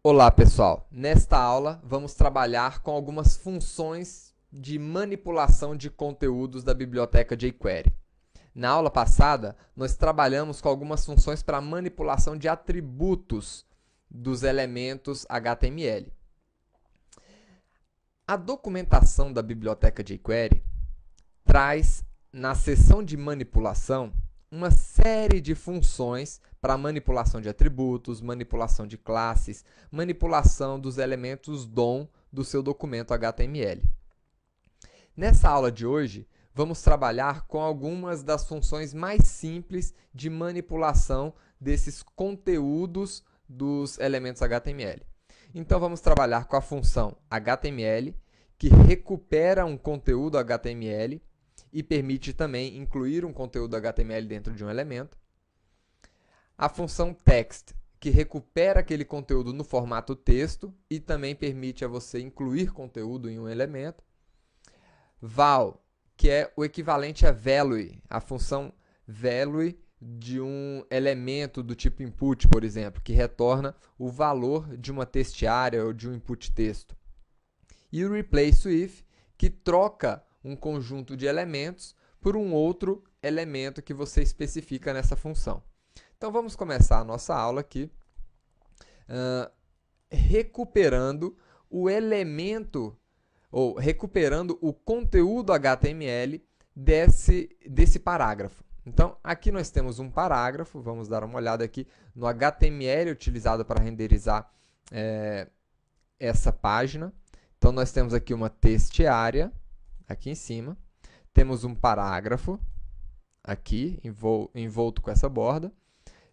Olá, pessoal! Nesta aula, vamos trabalhar com algumas funções de manipulação de conteúdos da biblioteca jQuery. Na aula passada, nós trabalhamos com algumas funções para manipulação de atributos dos elementos HTML. A documentação da biblioteca jQuery traz, na seção de manipulação, uma série de funções para manipulação de atributos, manipulação de classes, manipulação dos elementos DOM do seu documento HTML. Nessa aula de hoje, vamos trabalhar com algumas das funções mais simples de manipulação desses conteúdos dos elementos HTML. Então, vamos trabalhar com a função HTML, que recupera um conteúdo HTML e permite também incluir um conteúdo HTML dentro de um elemento. A função text, que recupera aquele conteúdo no formato texto e também permite a você incluir conteúdo em um elemento. Val, que é o equivalente a value, a função value de um elemento do tipo input, por exemplo, que retorna o valor de uma textiária ou de um input texto. E o replace with, que troca um conjunto de elementos por um outro elemento que você especifica nessa função. Então, vamos começar a nossa aula aqui recuperando o elemento, ou recuperando o conteúdo HTML desse parágrafo. Então, aqui nós temos um parágrafo, vamos dar uma olhada aqui no HTML utilizado para renderizar essa página. Então, nós temos aqui uma textiária, aqui em cima. Temos um parágrafo, aqui, envolto com essa borda.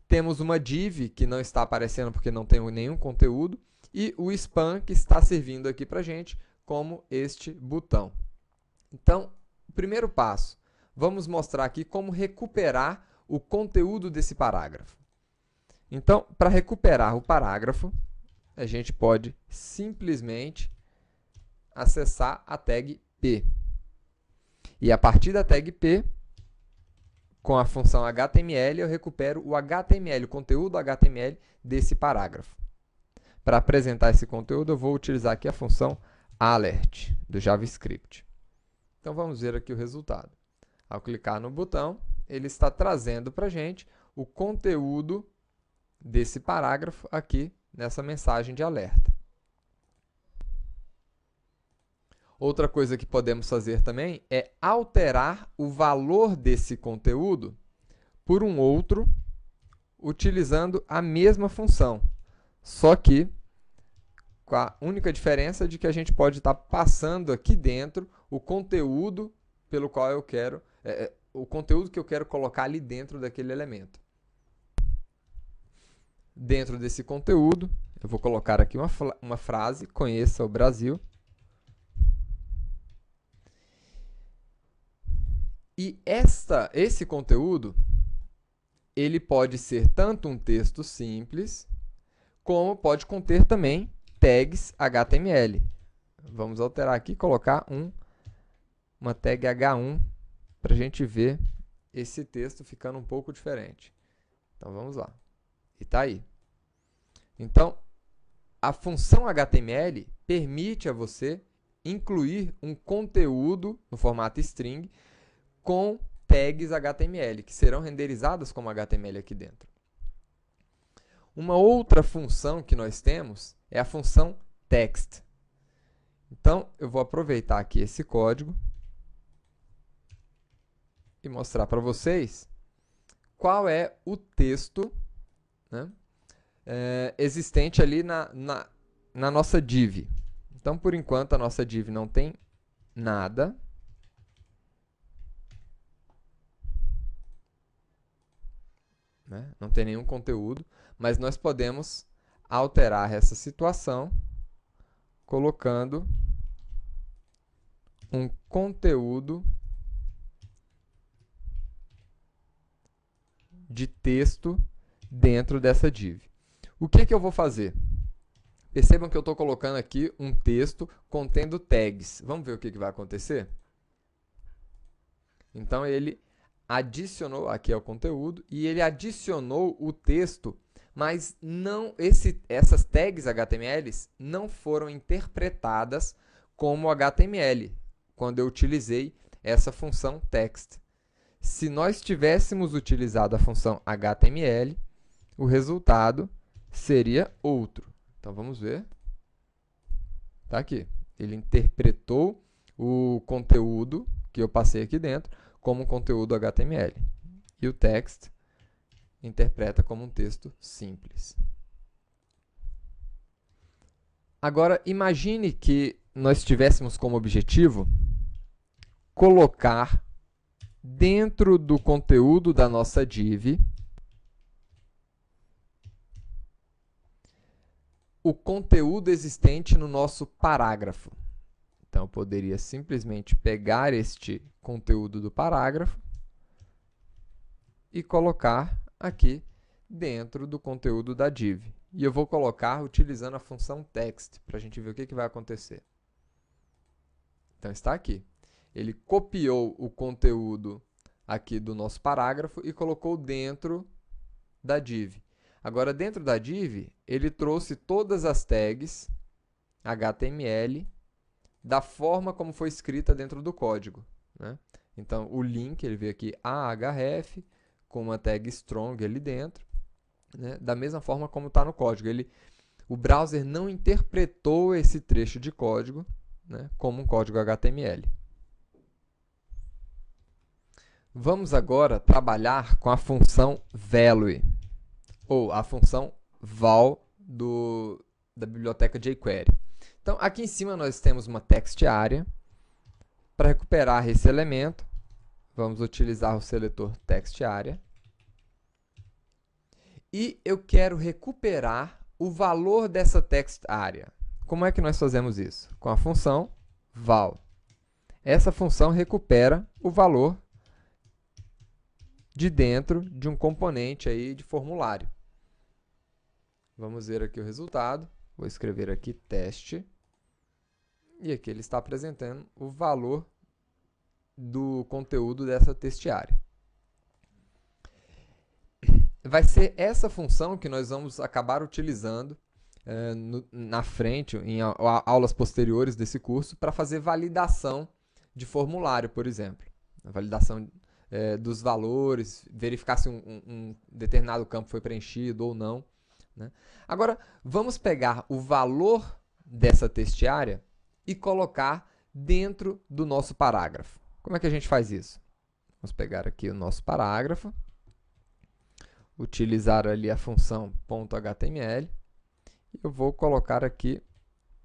Temos uma div, que não está aparecendo porque não tem nenhum conteúdo. E o span, que está servindo aqui para a gente como este botão. Então, o primeiro passo, vamos mostrar aqui como recuperar o conteúdo desse parágrafo. Então, para recuperar o parágrafo, a gente pode simplesmente acessar a tag P. E a partir da tag P, com a função HTML, eu recupero o HTML, o conteúdo HTML desse parágrafo. Para apresentar esse conteúdo, eu vou utilizar aqui a função alert do JavaScript. Então, vamos ver aqui o resultado. Ao clicar no botão, ele está trazendo para a gente o conteúdo desse parágrafo aqui nessa mensagem de alerta. Outra coisa que podemos fazer também é alterar o valor desse conteúdo por um outro utilizando a mesma função, só que com a única diferença de que a gente pode estar passando aqui dentro o conteúdo pelo qual eu quero, o conteúdo que eu quero colocar ali dentro daquele elemento. Dentro desse conteúdo, eu vou colocar aqui uma frase, conheça o Brasil. E esse conteúdo, ele pode ser tanto um texto simples, como pode conter também tags HTML. Vamos alterar aqui e colocar uma tag H1 para a gente ver esse texto ficando um pouco diferente. Então, vamos lá. E está aí. Então, a função HTML permite a você incluir um conteúdo no formato string com tags HTML, que serão renderizadas como HTML aqui dentro. Uma outra função que nós temos é a função text. Então, eu vou aproveitar aqui esse código e mostrar para vocês qual é o texto, né, existente ali na nossa div. Então, por enquanto, a nossa div não tem nada. Não tem nenhum conteúdo, mas nós podemos alterar essa situação colocando um conteúdo de texto dentro dessa div. O que eu vou fazer? Percebam que eu estou colocando aqui um texto contendo tags. Vamos ver o que vai acontecer? Então, ele adicionou, aqui é o conteúdo, e ele adicionou o texto mas essas tags HTML não foram interpretadas como HTML quando eu utilizei essa função text. Se nós tivéssemos utilizado a função HTML, o resultado seria outro. Então, vamos ver. Está aqui. Ele interpretou o conteúdo que eu passei aqui dentro como conteúdo HTML. E o text interpreta como um texto simples. Agora, imagine que nós tivéssemos como objetivo colocar dentro do conteúdo da nossa div o conteúdo existente no nosso parágrafo. Então, eu poderia simplesmente pegar este conteúdo do parágrafo e colocar aqui dentro do conteúdo da div. E eu vou colocar utilizando a função text, para a gente ver o que vai acontecer. Então, está aqui. Ele copiou o conteúdo aqui do nosso parágrafo e colocou dentro da div. Agora, dentro da div, ele trouxe todas as tags HTML da forma como foi escrita dentro do código, né? Então, o link, ele veio aqui ahref, com uma tag strong ali dentro, né? Da mesma forma como está no código. O browser não interpretou esse trecho de código, né, como um código HTML. Vamos agora trabalhar com a função value, ou a função val da biblioteca jQuery. Então, aqui em cima nós temos uma text area. Para recuperar esse elemento, vamos utilizar o seletor text area. E eu quero recuperar o valor dessa text area. Como é que nós fazemos isso? Com a função val. Essa função recupera o valor de dentro de um componente aí de formulário. Vamos ver aqui o resultado. Vou escrever aqui teste. E aqui ele está apresentando o valor do conteúdo dessa testiária. Vai ser essa função que nós vamos acabar utilizando na frente, em aulas posteriores desse curso, para fazer validação de formulário, por exemplo. A validação dos valores, verificar se um determinado campo foi preenchido ou não, né? Agora, vamos pegar o valor dessa testiária e colocar dentro do nosso parágrafo. Como é que a gente faz isso? Vamos pegar aqui o nosso parágrafo, utilizar ali a função .html, e eu vou colocar aqui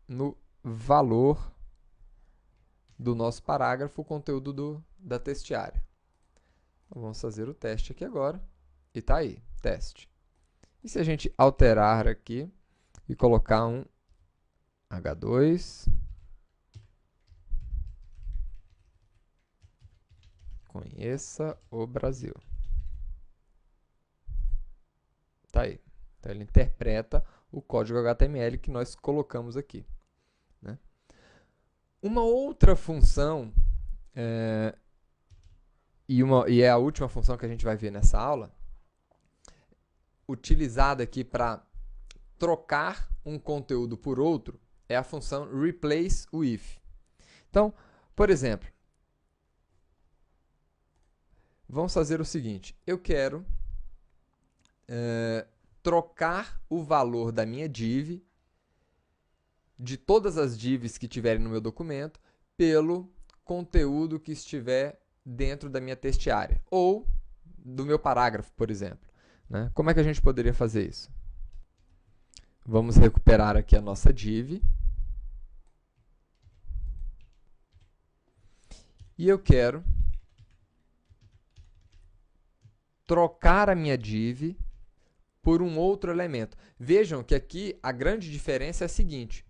no valor do nosso parágrafo o conteúdo da testiária. Então, vamos fazer o teste aqui agora, e está aí, teste. E se a gente alterar aqui e colocar um H2, conheça o Brasil. Tá aí. Então, ele interpreta o código HTML que nós colocamos aqui, né? Uma outra função, e é a última função que a gente vai ver nessa aula, utilizada aqui para trocar um conteúdo por outro, é a função replace with. Então, por exemplo, vamos fazer o seguinte. Eu quero trocar o valor da minha div, de todas as divs que tiverem no meu documento, pelo conteúdo que estiver dentro da minha testiária, ou do meu parágrafo, por exemplo, né? Como é que a gente poderia fazer isso? Vamos recuperar aqui a nossa div. E eu quero trocar a minha div por um outro elemento. Vejam que aqui a grande diferença é a seguinte.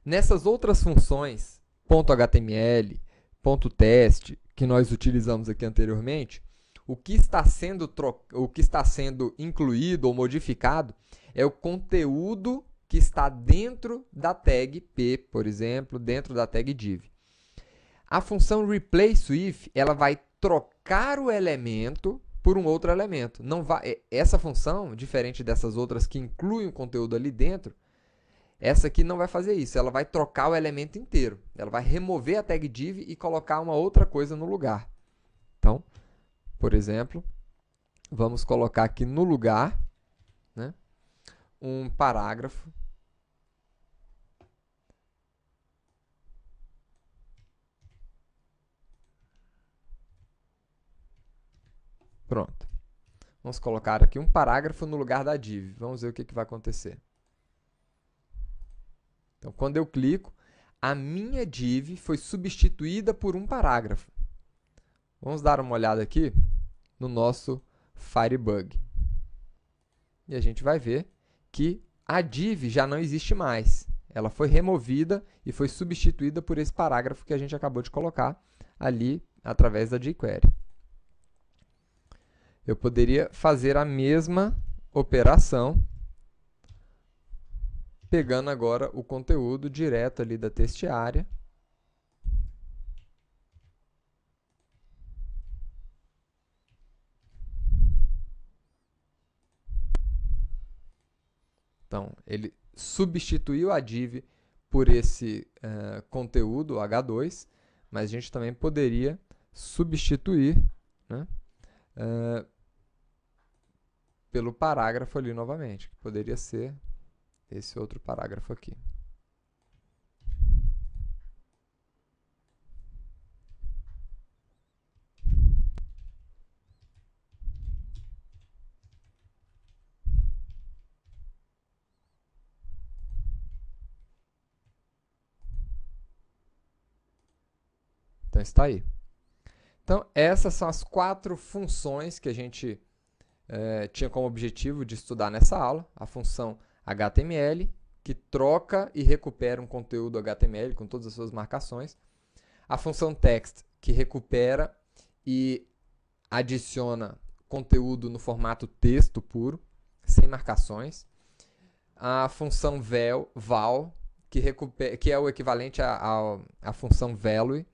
Nessas outras funções, .html, .test, que nós utilizamos aqui anteriormente, o que está sendo incluído ou modificado é o conteúdo que está dentro da tag p, por exemplo, dentro da tag div. A função replace with, ela vai trocar o elemento por um outro elemento. Não vai, essa função, diferente dessas outras que incluem o conteúdo ali dentro, essa aqui não vai fazer isso. Ela vai trocar o elemento inteiro. Ela vai remover a tag div e colocar uma outra coisa no lugar. Então, por exemplo, vamos colocar aqui no lugar, né, um parágrafo. Pronto. Vamos colocar aqui um parágrafo no lugar da div. Vamos ver o que vai acontecer. Então, quando eu clico, a minha div foi substituída por um parágrafo. Vamos dar uma olhada aqui no nosso Firebug. E a gente vai ver que a div já não existe mais. Ela foi removida e foi substituída por esse parágrafo que a gente acabou de colocar ali através da jQuery. Eu poderia fazer a mesma operação pegando agora o conteúdo direto ali da textiária. Então, ele substituiu a div por esse conteúdo H2, mas a gente também poderia substituir, né, pelo parágrafo ali novamente, que poderia ser esse outro parágrafo aqui. Então, está aí. Então, essas são as 4 funções que a gente tinha como objetivo de estudar nessa aula. A função HTML, que troca e recupera um conteúdo HTML com todas as suas marcações. A função text, que recupera e adiciona conteúdo no formato texto puro, sem marcações. A função val, que é o equivalente à função value,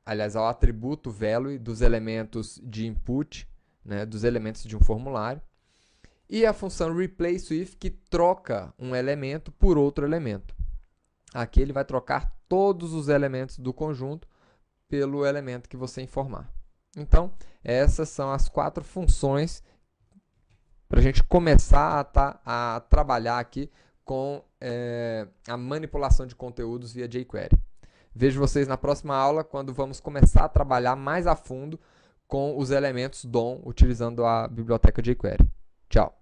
aliás, ao atributo value dos elementos de input, né, dos elementos de um formulário. E a função replace with, que troca um elemento por outro elemento. Aqui ele vai trocar todos os elementos do conjunto pelo elemento que você informar. Então, essas são as 4 funções para a gente começar a trabalhar aqui com a manipulação de conteúdos via jQuery. Vejo vocês na próxima aula, quando vamos começar a trabalhar mais a fundo com os elementos DOM, utilizando a biblioteca jQuery. Tchau!